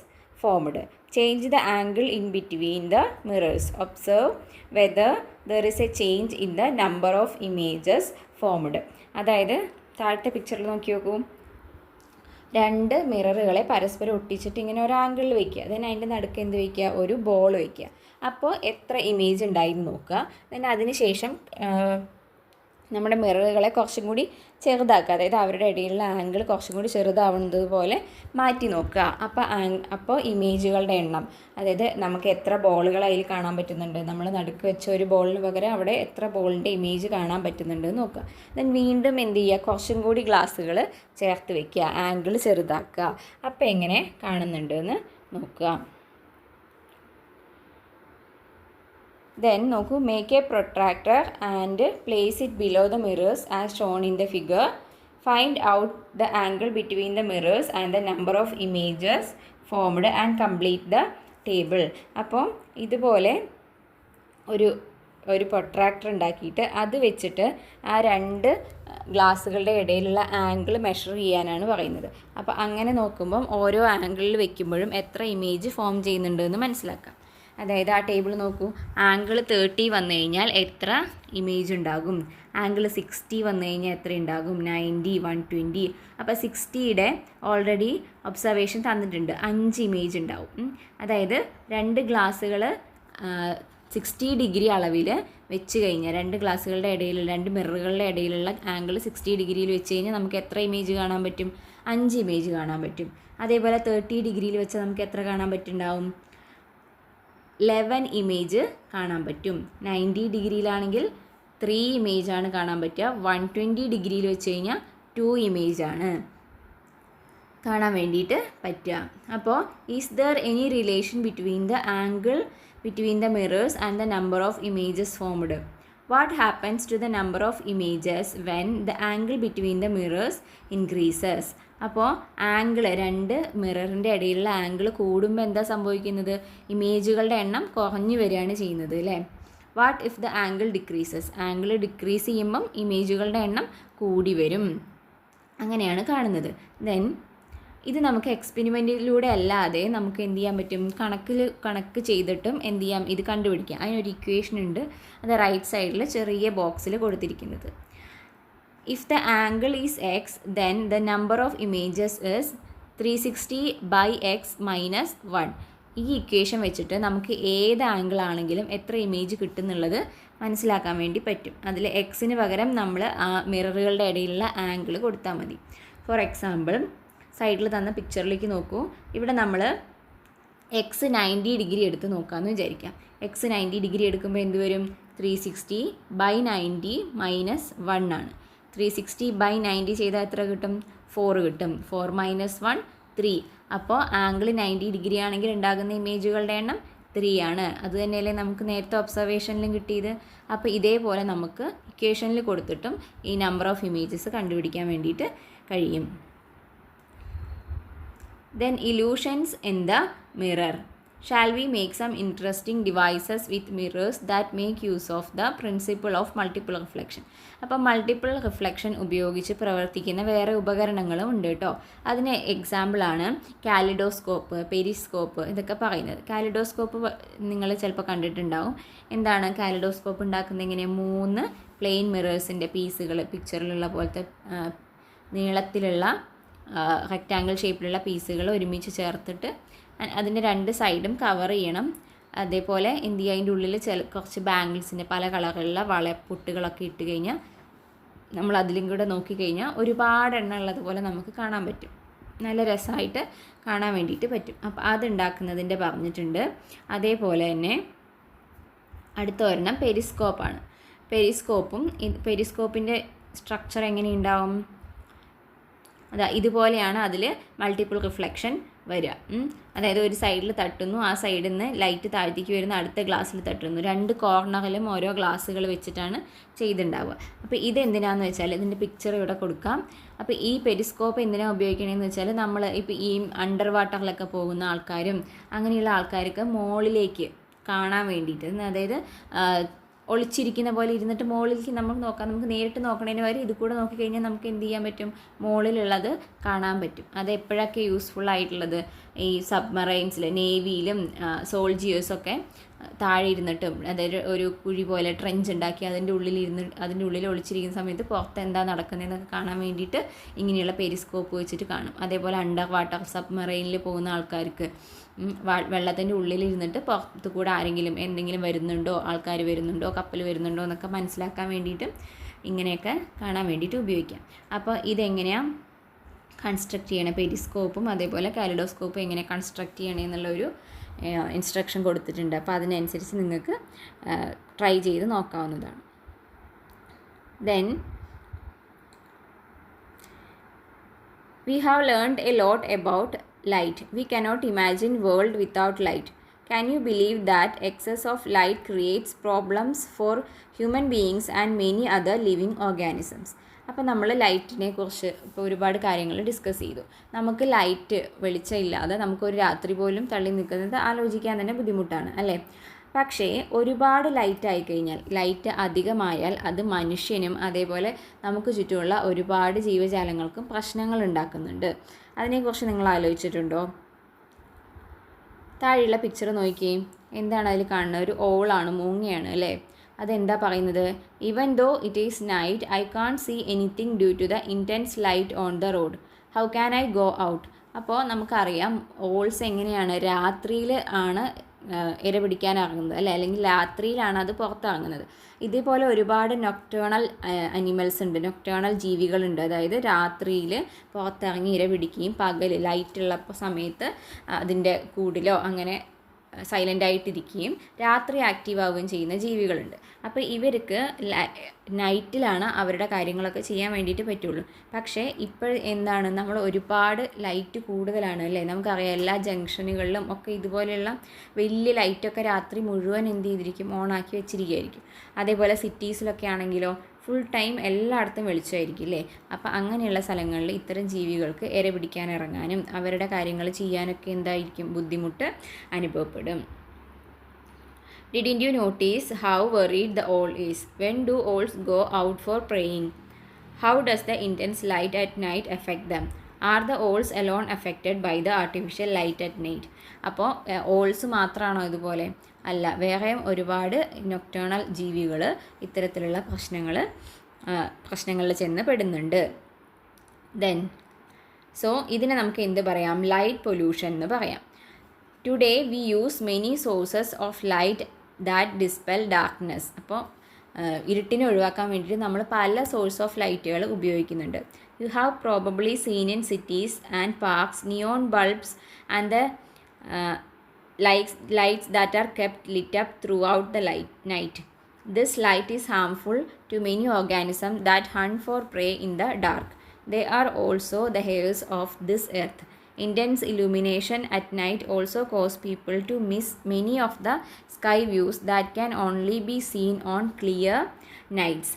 formed. Change the angle in between the mirrors. Observe whether there is a change in the number of images formed. അതായത് താഴത്തെ പിക്ചറിൽ നോക്കി നോക്കൂ. രണ്ട് മിററുകളെ പരസ്പരം ഒട്ടിച്ചിട്ട് ഇങ്ങനെ ഒരു ആംഗിളിൽ വയ്ക്കുക. then അതിൻ്റെ നടുക്ക് എന്ത് വയ്ക്കുക, ഒരു ബോൾ വയ്ക്കുക. അപ്പോൾ എത്ര ഇമേജ് ഉണ്ടായിരുന്നു നോക്കുക. then അതിന് ശേഷം നമ്മുടെ മിററുകളെ കുറച്ചും കൂടി ചെറുതാക്കുക. അതായത് അവരുടെ ഇടയിലുള്ള ആംഗിൾ കുറച്ചും കൂടി ചെറുതാവുന്നത് പോലെ മാറ്റി നോക്കുക. അപ്പോൾ ഇമേജുകളുടെ എണ്ണം, അതായത് നമുക്ക് എത്ര ബോളുകൾ അതിൽ കാണാൻ പറ്റുന്നുണ്ട്, നമ്മൾ നടുക്ക് വെച്ച ഒരു ബോളിന് പകരം അവിടെ എത്ര ബോളിൻ്റെ ഇമേജ് കാണാൻ പറ്റുന്നുണ്ട് നോക്കുക. ദെൻ വീണ്ടും എന്ത് ചെയ്യുക, കുറച്ചും കൂടി ഗ്ലാസ്സുകൾ ചേർത്ത് വയ്ക്കുക, ആംഗിൾ ചെറുതാക്കുക. അപ്പോൾ എങ്ങനെ കാണുന്നുണ്ട് എന്ന് നോക്കുക. Then നോക്കൂ, make a protractor and place it below the mirrors as shown in the figure. Find out the angle between the mirrors and the number of images formed and complete the table. അപ്പോൾ ഇതുപോലെ ഒരു protractor ഉണ്ടാക്കിയിട്ട് അത് വെച്ചിട്ട് ആ രണ്ട് ഗ്ലാസ്സുകളുടെ ഇടയിലുള്ള angle measure ചെയ്യാനാണ് പറയുന്നത്. അപ്പോൾ അങ്ങനെ നോക്കുമ്പം ഓരോ ആംഗിളിൽ വെക്കുമ്പോഴും എത്ര ഇമേജ് ഫോം ചെയ്യുന്നുണ്ടെന്ന് മനസ്സിലാക്കാം. അതായത് ആ ടേബിൾ നോക്കൂ, ആംഗിൾ 30 വന്നു കഴിഞ്ഞാൽ എത്ര ഇമേജ് ഉണ്ടാകും, ആംഗിൾ 60 വന്നു കഴിഞ്ഞാൽ എത്ര ഉണ്ടാകും, 90, 120. അപ്പോൾ 60യുടെ ഓൾറെഡി ഒബ്സർവേഷൻ തന്നിട്ടുണ്ട്, 5 ഇമേജ് ഉണ്ടാവും. അതായത് രണ്ട് ഗ്ലാസ്സുകൾ 60 ഡിഗ്രി അളവിൽ വെച്ച് കഴിഞ്ഞാൽ രണ്ട് ഗ്ലാസ്സുകളുടെ ഇടയിലുള്ള രണ്ട് മിററുകളുടെ ഇടയിലുള്ള ആംഗിൾ 60 ഡിഗ്രിയിൽ വെച്ച് കഴിഞ്ഞാൽ നമുക്ക് എത്ര ഇമേജ് കാണാൻ പറ്റും, 5 ഇമേജ് കാണാൻ പറ്റും. അതേപോലെ 30 ഡിഗ്രിയിൽ വെച്ച് നമുക്ക് എത്ര കാണാൻ പറ്റുന്നുണ്ടാവും, 11 ഇമേജ് കാണാൻ പറ്റും. 90 ഡിഗ്രിയിലാണെങ്കിൽ 3 ഇമേജാണ് കാണാൻ പറ്റുക. 120 ഡിഗ്രിയിൽ വെച്ച് കഴിഞ്ഞാൽ 2 ഇമേജാണ് കാണാൻ വേണ്ടിയിട്ട് പറ്റുക. അപ്പോൾ is there any relation between the angle between the mirrors and the number of images formed? What happens to the number of images when the angle between the mirrors increases? അപ്പോൾ ആംഗിൾ രണ്ട് മിററിൻ്റെ ഇടയിലുള്ള angle കൂടുമ്പോൾ എന്താ സംഭവിക്കുന്നത്, ഇമേജുകളുടെ എണ്ണം കുറഞ്ഞു വരികയാണ് ചെയ്യുന്നത് അല്ലേ. What if the angle decreases? Angle decrease ചെയ്യുമ്പം ഇമേജുകളുടെ എണ്ണം കൂടി വരും. അങ്ങനെയാണ് കാണുന്നത്. ദെൻ ഇത് നമുക്ക് എക്സ്പെരിമെൻറ്റിലൂടെ അല്ലാതെ നമുക്ക് എന്ത് ചെയ്യാൻ പറ്റും, കണക്ക് ചെയ്തിട്ടും എന്ത് ചെയ്യാം, ഇത് കണ്ടുപിടിക്കാം. അതിനൊരു ഇക്വേഷൻ ഉണ്ട്, അത് റൈറ്റ് സൈഡിൽ ചെറിയ ബോക്സിൽ കൊടുത്തിരിക്കുന്നത്. If the angle is x, then the number of images is 360 by x minus 1. ഈ ഇക്വേഷൻ വെച്ചിട്ട് നമുക്ക് ഏത് ആംഗിൾ ആണെങ്കിലും എത്ര ഇമേജ് കിട്ടുന്നുള്ളത് മനസ്സിലാക്കാൻ വേണ്ടി പറ്റും. അതിൽ എക്സിന് പകരം നമ്മൾ ആ മിററുകളുടെ ഇടയിലുള്ള ആംഗിൾ കൊടുത്താൽ മതി. ഫോർ എക്സാമ്പിൾ സൈഡിൽ തന്ന പിക്ചറിലേക്ക് നോക്കൂ. ഇവിടെ നമ്മൾ എക്സ് 90 ഡിഗ്രി എടുത്ത് നോക്കാമെന്ന് വിചാരിക്കാം. എക്സ് 90 ഡിഗ്രി എടുക്കുമ്പോൾ എന്ത് വരും, 360 by 90 minus 1 ആണ്. 360 by 90 ചെയ്താൽ എത്ര കിട്ടും, 4 കിട്ടും. 4 minus 1 3. അപ്പോൾ ആംഗിൾ 90 ഡിഗ്രി ആണെങ്കിൽ ഉണ്ടാകുന്ന ഇമേജുകളുടെ എണ്ണം 3 ആണ്. അത് തന്നെയല്ലേ നമുക്ക് നേരത്തെ ഒബ്സർവേഷനിലും കിട്ടിയത്. അപ്പോൾ ഇതേപോലെ നമുക്ക് ഇക്വേഷനിൽ കൊടുത്തിട്ടും ഈ നമ്പർ ഓഫ് ഇമേജസ് കണ്ടുപിടിക്കാൻ വേണ്ടിയിട്ട് കഴിയും. Then illusions in the mirror. Shall we make some interesting devices with mirrors that make use of the principle of multiple reflection? അപ്പോൾ മൾട്ടിപ്പിൾ റിഫ്ലക്ഷൻ ഉപയോഗിച്ച് പ്രവർത്തിക്കുന്ന വേറെ ഉപകരണങ്ങളും ഉണ്ട് കേട്ടോ. അതിന് എക്സാമ്പിളാണ് കാലിഡോസ്കോപ്പ്, പെരിസ്കോപ്പ് ഇതൊക്കെ പറയുന്നത്. കാലിഡോസ്കോപ്പ് നിങ്ങൾ ചിലപ്പോൾ കണ്ടിട്ടുണ്ടാവും. എന്താണ് കാലിഡോസ്കോപ്പ് ഉണ്ടാക്കുന്നത്? ഇങ്ങനെ 3 പ്ലെയിൻ മിറേഴ്സിൻ്റെ പീസുകൾ, പിക്ചറിലുള്ള പോലത്തെ നീളത്തിലുള്ള റെക്റ്റാങ്കിൾ ഷേപ്പിലുള്ള പീസുകൾ ഒരുമിച്ച് ചേർത്തിട്ട് അതിൻ്റെ 2 സൈഡും കവർ ചെയ്യണം. അതേപോലെ എന്ത് ചെയ്യുക, അതിൻ്റെ ഉള്ളിൽ കുറച്ച് ബാംഗിൾസിൻ്റെ പല കളറിലുള്ള വളപ്പൊട്ടുകളൊക്കെ ഇട്ട് കഴിഞ്ഞാൽ നമ്മൾ അതിലും കൂടെ നോക്കിക്കഴിഞ്ഞാൽ ഒരുപാട് എണ്ണം ഉള്ളതുപോലെ നമുക്ക് കാണാൻ പറ്റും. നല്ല രസമായിട്ട് കാണാൻ വേണ്ടിയിട്ട് പറ്റും. അപ്പോൾ അതുണ്ടാക്കുന്നതിൻ്റെ പറഞ്ഞിട്ടുണ്ട്. അതേപോലെ തന്നെ അടുത്ത ഒരെണ്ണം പെരിസ്കോപ്പാണ്. പെരിസ്കോപ്പിൻ്റെ സ്ട്രക്ചർ എങ്ങനെയുണ്ടാവും? ഇതുപോലെയാണ് അതിൽ മൾട്ടിപ്പിൾ റിഫ്ലക്ഷൻ വരിക. അതായത് ഒരു സൈഡിൽ തട്ടുന്നു, ആ സൈഡിൽ നിന്ന് ലൈറ്റ് താഴത്തേക്ക് വരുന്ന അടുത്ത ഗ്ലാസ്സിൽ തട്ടുന്നു. 2 കോർണറിലും ഓരോ ഗ്ലാസ്സുകൾ വെച്ചിട്ടാണ് ചെയ്തിട്ടുണ്ടാവുക. അപ്പോൾ ഇതെന്തിനാണെന്ന് വെച്ചാൽ ഇതിൻ്റെ പിക്ചർ ഇവിടെ കൊടുക്കാം. അപ്പോൾ ഈ പെരിസ്കോപ്പ് എന്തിനാണ് ഉപയോഗിക്കണമെന്ന് വെച്ചാൽ നമ്മൾ ഇപ്പോൾ ഈ അണ്ടർ വാട്ടറിലൊക്കെ പോകുന്ന ആൾക്കാരും അങ്ങനെയുള്ള ആൾക്കാർക്ക് മുകളിലേക്ക് കാണാൻ വേണ്ടിയിട്ട്, അതായത് ഒളിച്ചിരിക്കുന്ന പോലെ ഇരുന്നിട്ട് മുകളിലേക്ക് നമുക്ക് നോക്കാം. നമുക്ക് നേരിട്ട് നോക്കണതിന് വരെ ഇത് കൂടെ നോക്കിക്കഴിഞ്ഞാൽ നമുക്ക് എന്ത് ചെയ്യാൻ പറ്റും, മുകളിലുള്ളത് കാണാൻ പറ്റും. അത് എപ്പോഴൊക്കെ യൂസ്ഫുൾ ആയിട്ടുള്ളത്, ഈ സബ്മറൈൻസിൽ നേവിയിലും സോൾജിയേഴ്സൊക്കെ താഴെ ഇരുന്നിട്ടും, അതായത് ഒരു കുഴി പോലെ ട്രെഞ്ച് ഉണ്ടാക്കി അതിൻ്റെ ഉള്ളിൽ ഒളിച്ചിരിക്കുന്ന സമയത്ത് പുറത്ത് എന്താ നടക്കുന്നതെന്നൊക്കെ കാണാൻ വേണ്ടിയിട്ട് ഇങ്ങനെയുള്ള പെരിസ്കോപ്പ് വെച്ചിട്ട് കാണും. അതേപോലെ അണ്ടർ വാട്ടർ സബ്മറൈനിൽ പോകുന്ന ആൾക്കാർക്ക് വെള്ളത്തിൻ്റെ ഉള്ളിലിരുന്നിട്ട് പുറത്ത് കൂടെ ആരെങ്കിലും എന്തെങ്കിലും വരുന്നുണ്ടോ, ആൾക്കാർ വരുന്നുണ്ടോ, കപ്പൽ വരുന്നുണ്ടോ എന്നൊക്കെ മനസ്സിലാക്കാൻ വേണ്ടിയിട്ട് ഇങ്ങനെയൊക്കെ കാണാൻ വേണ്ടിയിട്ട് ഉപയോഗിക്കാം. അപ്പോൾ ഇതെങ്ങനെയാണ് കൺസ്ട്രക്ട് ചെയ്യണം, പെരിസ്കോപ്പും അതേപോലെ കാലിഡോസ്കോപ്പും എങ്ങനെ കൺസ്ട്രക്ട് ചെയ്യണം എന്നുള്ളൊരു ഇൻസ്ട്രക്ഷൻ കൊടുത്തിട്ടുണ്ട്. അപ്പോൾ അതിനനുസരിച്ച് നിങ്ങൾക്ക് ട്രൈ ചെയ്ത് നോക്കാവുന്നതാണ്. Then we have learned a lot about light. We cannot imagine world without light. Can you believe that excess of light creates problems for human beings and many other living organisms? അപ്പോൾ നമ്മൾ ലൈറ്റിനെ കുറിച്ച് ഇപ്പോൾ ഒരുപാട് കാര്യങ്ങൾ discuss ചെയ്തു. നമുക്ക് light വെളിച്ചമില്ലാതെ നമുക്കൊരു രാത്രി പോലും തള്ളി നിൽക്കുന്നത് ആലോചിക്കാൻ തന്നെ ബുദ്ധിമുട്ടാണ് അല്ലേ? പക്ഷേ ഒരുപാട് ലൈറ്റ് ആയിക്കഴിഞ്ഞാൽ, ലൈറ്റ് അധികമായാൽ അത് മനുഷ്യനും അതേപോലെ നമുക്ക് ചുറ്റുമുള്ള ഒരുപാട് ജീവജാലങ്ങൾക്കും പ്രശ്നങ്ങൾ ഉണ്ടാക്കുന്നുണ്ട്. അതിനെക്കുറിച്ച് നിങ്ങൾ ആലോചിച്ചിട്ടുണ്ടോ? താഴെയുള്ള പിക്ചർ നോക്കിയേ, എന്താണ് അതിൽ കാണുന്നത്? ഒരു ഓളാണ്, മൂങ്ങയാണ് അല്ലേ? അതെന്താ പറയുന്നത്? Even though it is night I can't see anything due to the intense light on the road. How can I go out? അപ്പോൾ നമുക്കറിയാം ഓൾസ് എങ്ങനെയാണ്, രാത്രിയിൽ ആണ് ഇര പിടിക്കാൻ ഇറങ്ങുന്നത് അല്ലേ, അല്ലെങ്കിൽ രാത്രിയിലാണ് അത് പുറത്തിറങ്ങുന്നത്. ഇതേപോലെ ഒരുപാട് നൊക്ടേണൽ അനിമൽസ് ഉണ്ട്, നൊക്ടേണൽ ജീവികളുണ്ട്. അതായത് രാത്രിയിൽ പുറത്തിറങ്ങി ഇര പിടിക്കുകയും പകൽ ലൈറ്റുള്ള സമയത്ത് അതിൻ്റെ കൂടിലോ അങ്ങനെ സൈലൻ്റ് ആയിട്ടിരിക്കുകയും രാത്രി ആക്റ്റീവ് ആവുകയും ചെയ്യുന്ന ജീവികളുണ്ട്. അപ്പോൾ ഇവർക്ക് നൈറ്റിലാണ് അവരുടെ കാര്യങ്ങളൊക്കെ ചെയ്യാൻ വേണ്ടിയിട്ട് പറ്റുള്ളൂ. പക്ഷേ ഇപ്പോൾ എന്താണ്, നമ്മൾ ഒരുപാട് ലൈറ്റ് കൂടുതലാണ് അല്ലേ? നമുക്കറിയാം എല്ലാ ജംഗ്ഷനുകളിലും ഒക്കെ ഇതുപോലെയുള്ള വലിയ ലൈറ്റൊക്കെ രാത്രി മുഴുവൻ എന്ത് ചെയ്തിരിക്കും, ഓണാക്കി വെച്ചിരിക്കുകയായിരിക്കും. അതേപോലെ സിറ്റീസിലൊക്കെ ആണെങ്കിലോ ഫുൾ ടൈം എല്ലായിടത്തും വെളിച്ചമായിരിക്കും അല്ലേ? അപ്പോൾ അങ്ങനെയുള്ള സ്ഥലങ്ങളിൽ ഇത്തരം ജീവികൾക്ക് ഇര പിടിക്കാൻ ഇറങ്ങാനും അവരുടെ കാര്യങ്ങൾ ചെയ്യാനൊക്കെ എന്തായിരിക്കും, ബുദ്ധിമുട്ട് അനുഭവപ്പെടും. Didn't you notice how worried the owl is? When do owls go out for preying? How does the intense light at night affect them? Are the owls alone affected by the artificial light at night? അപ്പോൾ ഓൾസ് മാത്രമാണോ ഇതുപോലെ? അല്ല, വേറെയും ഒരുപാട് nocturnal ജീവികൾ ഇത്തരത്തിലുള്ള പ്രശ്നങ്ങളിൽ ചെന്ന് പെടുന്നുണ്ട്. ദെൻ ഇതിനെ നമുക്ക് എന്ത് പറയാം? ലൈറ്റ് പൊല്യൂഷൻ എന്ന് പറയാം. Today we use many sources of light that dispel darkness. അപ്പോൾ ഇരുട്ടിനെ ഒഴിവാക്കാൻ വേണ്ടിയിട്ട് നമ്മൾ പല സോഴ്സ് ഓഫ് ലൈറ്റുകൾ ഉപയോഗിക്കുന്നുണ്ട്. You have probably scene in cities and parks neon bulbs and the lights that are kept lit up throughout the night. This light is harmful to many organisms that hunt for prey in the dark. They are also the heirs of this earth. Intense illumination at night also cause people to miss many of the sky views that can only be seen on clear nights.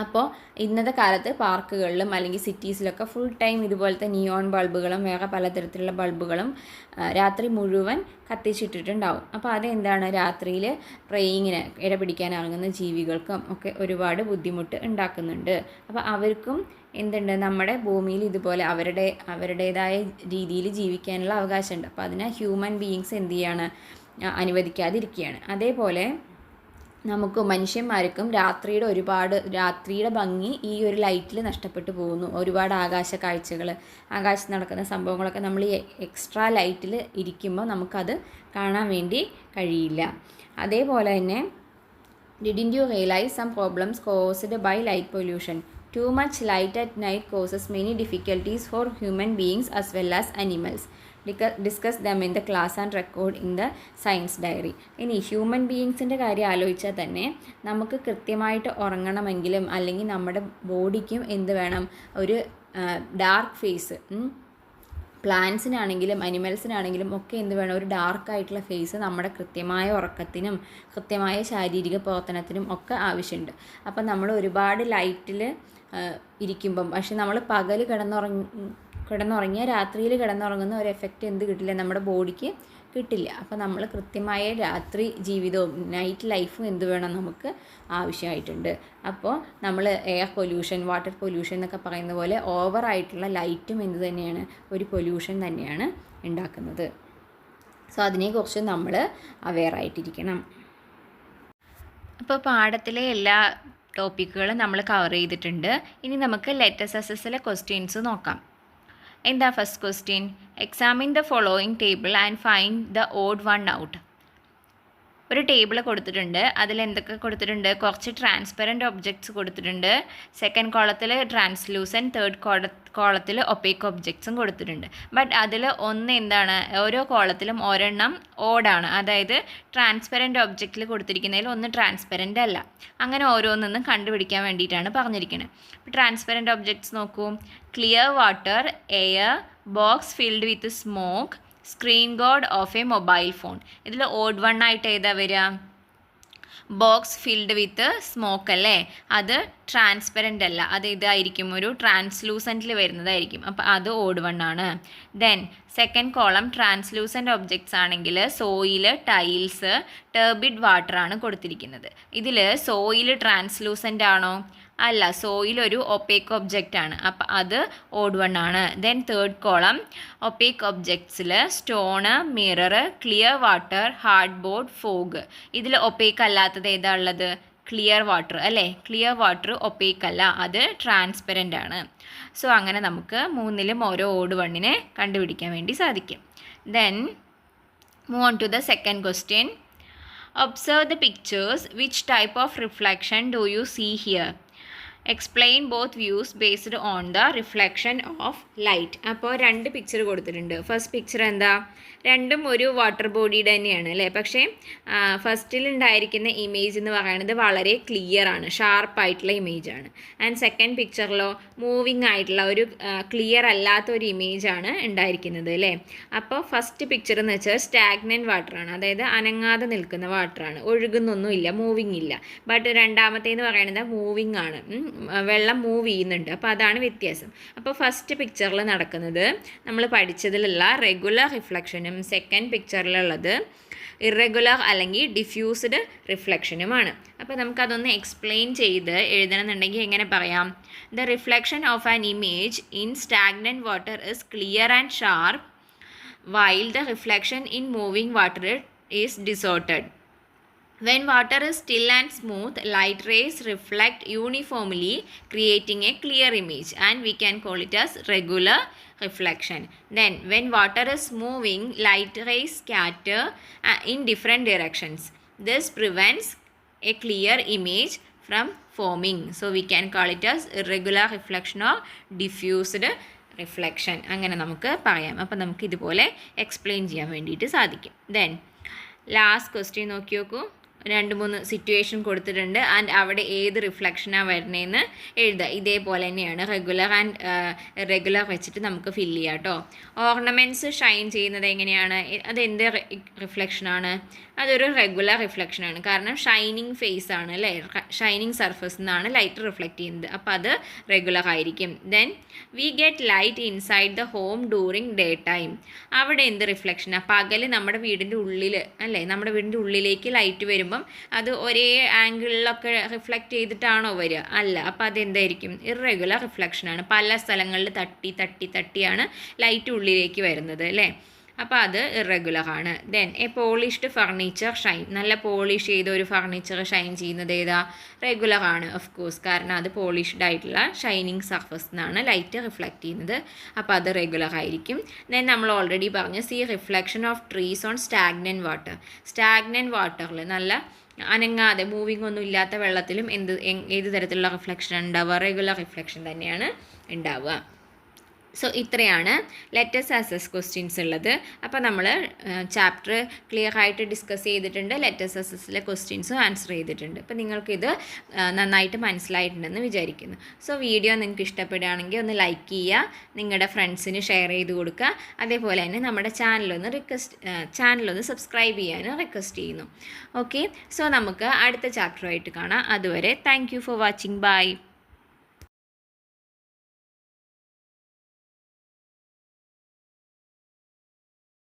അപ്പോൾ ഇന്നത്തെ കാലത്ത് പാർക്കുകളിലും അല്ലെങ്കിൽ സിറ്റീസിലൊക്കെ full time ഇതുപോലത്തെ neon ബൾബുകളും വേറെ പലതരത്തിലുള്ള ബൾബുകളും രാത്രി മുഴുവൻ കത്തിച്ചിട്ടിട്ടുണ്ടാവും. അപ്പോൾ അതെന്താണ്, രാത്രിയിൽ പ്രേയിങ്ങിന് ഇര പിടിക്കാൻ ഇറങ്ങുന്ന ജീവികൾക്കും ഒക്കെ ഒരുപാട് ബുദ്ധിമുട്ട് ഉണ്ടാക്കുന്നുണ്ട്. അപ്പോൾ അവർക്കും എന്തുണ്ട്, നമ്മുടെ ഭൂമിയിൽ ഇതുപോലെ അവരുടേതായ രീതിയിൽ ജീവിക്കാനുള്ള അവകാശമുണ്ട്. അപ്പോൾ അതിനെ ഹ്യൂമൻ ബീയിങ്സ് എന്ത് ചെയ്യാണ്, അനുവദിക്കാതിരിക്കുകയാണ്. അതേപോലെ നമുക്ക് മനുഷ്യന്മാർക്കും രാത്രിയുടെ ഭംഗി ഈ ഒരു ലൈറ്റിൽ നഷ്ടപ്പെട്ടു പോകുന്നു. ഒരുപാട് ആകാശ കാഴ്ചകൾ, ആകാശത്ത് നടക്കുന്ന സംഭവങ്ങളൊക്കെ നമ്മൾ ഈ എക്സ്ട്രാ ലൈറ്റിൽ ഇരിക്കുമ്പോൾ നമുക്കത് കാണാൻ വേണ്ടി കഴിയില്ല. അതേപോലെ തന്നെ didn't you realise some problems caused by light pollution? Too much light at night causes many difficulties for human beings as well as animals. Discuss them in the class and record in the science diary. ഇനി human ബീയിങ്സിൻ്റെ കാര്യം ആലോചിച്ചാൽ തന്നെ നമുക്ക് കൃത്യമായിട്ട് ഉറങ്ങണമെങ്കിലും അല്ലെങ്കിൽ നമ്മുടെ ബോഡിക്കും എന്ത് വേണം, ഒരു ഡാർക്ക് ഫേസ്, പ്ലാന്റ്സിനാണെങ്കിലും അനിമൽസിനാണെങ്കിലും ഒക്കെ എന്ത് വേണം, ഒരു ഡാർക്കായിട്ടുള്ള ഫേസ് നമ്മുടെ കൃത്യമായ ഉറക്കത്തിനും കൃത്യമായ ശാരീരിക പ്രവർത്തനത്തിനും ഒക്കെ ആവശ്യമുണ്ട്. അപ്പം നമ്മൾ ഒരുപാട് ലൈറ്റിൽ ഇരിക്കുമ്പം, പക്ഷെ നമ്മൾ പകൽ കിടന്നുറങ്ങിയ രാത്രിയിൽ കിടന്നുറങ്ങുന്ന ഒരു എഫക്റ്റ് എന്ത് കിട്ടില്ല, നമ്മുടെ ബോഡിക്ക് കിട്ടില്ല. അപ്പോൾ നമ്മൾ കൃത്യമായ രാത്രി ജീവിതവും നൈറ്റ് ലൈഫും എന്ത് വേണം, നമുക്ക് ആവശ്യമായിട്ടുണ്ട്. അപ്പോൾ നമ്മൾ എയർ പൊല്യൂഷൻ, വാട്ടർ പൊല്യൂഷൻ എന്നൊക്കെ പറയുന്ന പോലെ ഓവറായിട്ടുള്ള ലൈറ്റും എന്ത് തന്നെയാണ്, ഒരു പൊല്യൂഷൻ തന്നെയാണ് ഉണ്ടാക്കുന്നത്. സോ അതിനെക്കുറിച്ച് നമ്മൾ അവെയർ ആയിട്ടിരിക്കണം. അപ്പോൾ പാഠത്തിലെ എല്ലാ ടോപ്പിക്കുകളും നമ്മൾ കവർ ചെയ്തിട്ടുണ്ട്. ഇനി നമുക്ക് ലെറ്റസ് അസസിലെ ക്വസ്റ്റ്യൻസ് നോക്കാം. എന്താ first question? Examine the following table and find the odd one out. ഒരു ടേബിൾ കൊടുത്തിട്ടുണ്ട്, അതിൽ എന്തൊക്കെ കൊടുത്തിട്ടുണ്ട്? കുറച്ച് ട്രാൻസ്പെറൻറ്റ് ഒബ്ജക്ട്സ് കൊടുത്തിട്ടുണ്ട്, സെക്കൻഡ് കോളത്തിൽ ട്രാൻസ്ലൂസൻ, തേർഡ് കോളത്തിൽ ഒപ്പേക്ക് ഒബ്ജക്ട്സും കൊടുത്തിട്ടുണ്ട്. ബട്ട് അതിൽ ഒന്ന് എന്താണ്, ഓരോ കോളത്തിലും ഒരെണ്ണം ഓടാണ്, അതായത് ട്രാൻസ്പെറൻറ്റ് ഒബ്ജക്റ്റിൽ കൊടുത്തിരിക്കുന്നതിൽ ഒന്ന് ട്രാൻസ്പെറൻ്റ് അല്ല. അങ്ങനെ ഓരോന്നൊന്നും കണ്ടുപിടിക്കാൻ വേണ്ടിയിട്ടാണ് പറഞ്ഞിരിക്കുന്നത്. ഇപ്പോൾ ട്രാൻസ്പെറൻറ്റ് ഒബ്ജക്ട്സ് നോക്കൂ. Clear water, air, box filled with smoke, screen guard of A mobile phone. ഇതിൽ ഓഡ് വൺ ആയിട്ട് ഏതാ വരിക? ബോക്സ് ഫിൽഡ് വിത്ത് സ്മോക്ക് അല്ലേ, അത് ട്രാൻസ്പെറൻ്റ് അല്ല, അത് ഇതായിരിക്കും, ഒരു ട്രാൻസ്ലൂസൻറ്റിൽ വരുന്നതായിരിക്കും. അപ്പോൾ അത് ഓഡ് വൺ ആണ്. Then second column translucent objects ആണെങ്കിൽ സോയിൽ, ടൈൽസ്, ടർബിഡ് വാട്ടർ ആണ് കൊടുത്തിരിക്കുന്നത്. ഇതിൽ സോയിൽ ട്രാൻസ്ലൂസൻ്റ് ആണോ? അല്ല, സോയിൽ ഒരു ഒപ്പേക്ക് ഒബ്ജക്റ്റ് ആണ്, അപ്പം അത് ഓഡ് വൺ ആണ്. ദെൻ തേർഡ് കോളം ഒപ്പേക്ക് ഒബ്ജക്ട്സിൽ stone, mirror, clear water, hard board, fog. ഇതിൽ ഒപ്പേക്ക് അല്ലാത്തത് ഏതാ ഉള്ളത്? ക്ലിയർ വാട്ടർ അല്ലേ. ക്ലിയർ വാട്ടർ ഒപ്പേക്ക് അല്ല, അത് ട്രാൻസ്പെറൻ്റ് ആണ്. സോ അങ്ങനെ നമുക്ക് മൂന്നിലും ഓരോ ഓഡ് വണ്ണിനെ കണ്ടുപിടിക്കാൻ വേണ്ടി സാധിക്കും. Then move on to the second question. Observe the pictures. Which type of reflection do you see here? Explain both views based on the reflection of light. അപ്പോൾ രണ്ട് പിക്ചർ കൊടുത്തിട്ടുണ്ട്. ഫസ്റ്റ് പിക്ചർ എന്താ? രണ്ടും ഒരു water ബോഡിയുടെ തന്നെയാണ് അല്ലേ, പക്ഷേ ഫസ്റ്റിൽ ഉണ്ടായിരിക്കുന്ന ഇമേജ് എന്ന് പറയുന്നത് വളരെ ക്ലിയർ ആണ്, ഷാർപ്പായിട്ടുള്ള ഇമേജാണ്. ആൻഡ് സെക്കൻഡ് പിക്ചറിലോ മൂവിങ് ആയിട്ടുള്ള ഒരു ക്ലിയർ അല്ലാത്ത ഒരു ഇമേജാണ് ഉണ്ടായിരിക്കുന്നത് അല്ലേ. അപ്പോൾ ഫസ്റ്റ് പിക്ചർ എന്ന് വെച്ചാൽ സ്റ്റാഗ്നൻറ്റ് വാട്ടറാണ്, അതായത് അനങ്ങാതെ നിൽക്കുന്ന വാട്ടറാണ്, ഒഴുകുന്നൊന്നുമില്ല, മൂവിങ് ഇല്ല. ബട്ട് രണ്ടാമത്തേന്ന് പറയുന്നത് മൂവിങ് ആണ്, വെള്ളം മൂവ് ചെയ്യുന്നുണ്ട്. അപ്പോൾ അതാണ് വ്യത്യാസം. അപ്പോൾ ഫസ്റ്റ് പിക്ചറിൽ നടക്കുന്നത് നമ്മൾ പഠിച്ചതിലുള്ള റെഗുലർ റിഫ്ലക്ഷനും സെക്കൻഡ് പിക്ചറിലുള്ളത് ഇറഗുലർ അല്ലെങ്കിൽ ഡിഫ്യൂസ്ഡ് റിഫ്ലക്ഷനുമാണ്. അപ്പോൾ നമുക്കതൊന്ന് എക്സ്പ്ലെയിൻ ചെയ്ത് എഴുതണമെന്നുണ്ടെങ്കിൽ എങ്ങനെ പറയാം? The reflection of an image in stagnant water is clear and sharp while the reflection in moving water is distorted. When water is still and smooth, light rays reflect uniformly, creating a clear image, and we can call it as regular reflection. Then, when water is moving, light rays scatter in different directions. This prevents a clear image from forming. So, we can call it as irregular reflection or diffused reflection. അങ്ങനെ നമുക്ക് പറയാം. അപ്പോൾ നമുക്ക് ഇതുപോലെ explain ചെയ്യാൻ വേണ്ടിയിട്ട് സാധിക്കും. Then last question നോക്കി നോക്കൂ. 2-3 സിറ്റുവേഷൻ കൊടുത്തിട്ടുണ്ട് ആൻഡ് അവിടെ ഏത് റിഫ്ലക്ഷനാണ് വരുന്നതെന്ന് എഴുതുക. ഇതേപോലെ തന്നെയാണ് റെഗുലർ ആൻഡ് റെഗുലർ വെച്ചിട്ട് നമുക്ക് ഫില്ല് ചെയ്യാം കേട്ടോ. ഓർണമെൻറ്റ്സ് ഷൈൻ ചെയ്യുന്നത് എങ്ങനെയാണ്? അതെന്ത് റിഫ്ലക്ഷനാണ്? അതൊരു റെഗുലർ റിഫ്ലക്ഷനാണ്, കാരണം ഷൈനിങ് ഫേസ് ആണ് അല്ലേ, ഷൈനിങ് സർഫസ് നിന്നാണ് ലൈറ്റ് റിഫ്ലക്റ്റ് ചെയ്യുന്നത്, അപ്പോൾ അത് റെഗുലർ ആയിരിക്കും. Then we get light inside the home during day time. അവിടെ എന്ത് റിഫ്ലക്ഷനാണ്? പകൽ നമ്മുടെ വീടിൻ്റെ ഉള്ളിൽ അല്ലേ, നമ്മുടെ വീടിൻ്റെ ഉള്ളിലേക്ക് ലൈറ്റ് വരുമ്പം അത് ഒരേ ആംഗിളിലൊക്കെ റിഫ്ലക്റ്റ് ചെയ്തിട്ടാണോ വരിക? അല്ല. അപ്പോൾ അതെന്തായിരിക്കും? ഇറഗുലർ റിഫ്ലക്ഷനാണ്. പല സ്ഥലങ്ങളിൽ തട്ടിയാണ് ലൈറ്റ് ഉള്ളിലേക്ക് വരുന്നത് അല്ലേ, അപ്പോൾ അത് ഇറഗുലർ ആണ്. Then A polished furniture Shine. നല്ല പോളിഷ് ചെയ്ത ഒരു ഫർണിച്ചർ ഷൈൻ ചെയ്യുന്നത് ഏതാ? റെഗുലർ ആണ് ഓഫ് കോഴ്സ്, കാരണം അത് പോളിഷ്ഡ് ആയിട്ടുള്ള ഷൈനിങ് സർഫസ് നിന്നാണ് ലൈറ്റ് റിഫ്ലക്റ്റ് ചെയ്യുന്നത്, അപ്പോൾ അത് റെഗുലർ ആയിരിക്കും. ദെൻ നമ്മൾ ഓൾറെഡി പറഞ്ഞു see reflection of trees on stagnant water. Stagnant വാട്ടറിൽ നല്ല അനങ്ങാതെ മൂവിങ് ഒന്നും ഇല്ലാത്ത വെള്ളത്തിലും ഏത് തരത്തിലുള്ള റിഫ്ലക്ഷൻ ഉണ്ടാവുക? റെഗുലർ റിഫ്ലക്ഷൻ തന്നെയാണ് ഉണ്ടാവുക. സോ ഇത്രയാണ് ലെറ്റസ് അസസ് ക്വസ്റ്റ്യൻസ് ഉള്ളത്. അപ്പോൾ നമ്മൾ ചാപ്റ്റർ ക്ലിയർ ആയിട്ട് ഡിസ്കസ് ചെയ്തിട്ടുണ്ട്, ലെറ്റസ് അസസിലെ ക്വസ്റ്റ്യൻസും ആൻസർ ചെയ്തിട്ടുണ്ട്. അപ്പോൾ നിങ്ങൾക്കിത് നന്നായിട്ട് മനസ്സിലായിട്ടുണ്ടെന്ന് വിചാരിക്കുന്നു. സോ വീഡിയോ നിങ്ങൾക്ക് ഇഷ്ടപ്പെടുകയാണെങ്കിൽ ഒന്ന് ലൈക്ക് ചെയ്യുക, നിങ്ങളുടെ ഫ്രണ്ട്സിന് ഷെയർ ചെയ്ത് കൊടുക്കുക. അതേപോലെ തന്നെ നമ്മുടെ ചാനലൊന്ന് സബ്സ്ക്രൈബ് ചെയ്യാനും റിക്വസ്റ്റ് ചെയ്യുന്നു. ഓക്കെ, സോ നമുക്ക് അടുത്ത ചാപ്റ്ററുമായിട്ട് കാണാം. അതുവരെ thank you for watching. By.